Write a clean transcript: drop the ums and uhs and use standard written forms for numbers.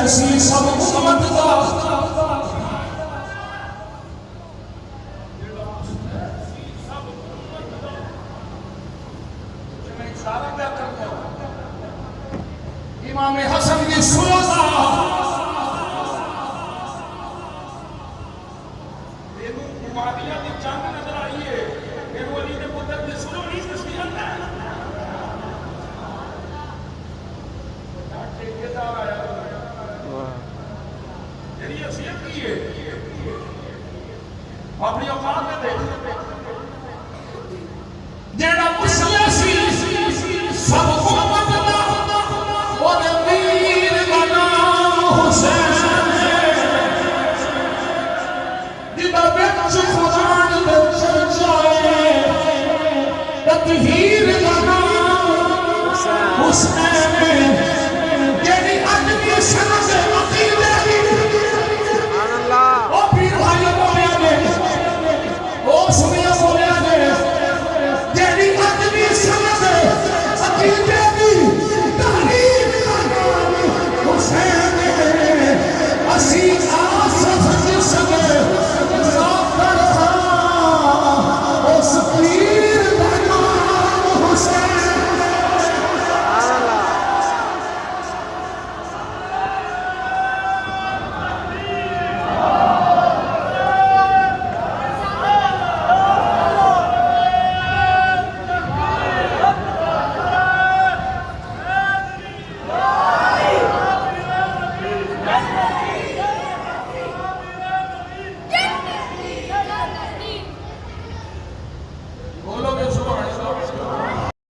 सी सब उम्मत दा इमाम हसन की सुरोजा मुआविया की जंग नजर आई है फिर वली ने पुत्र ने सुनो नहीं दसी है ठेकेदार आया तेरी असीयत की है अपनी औकात में देख जेड़ा मुस्लिम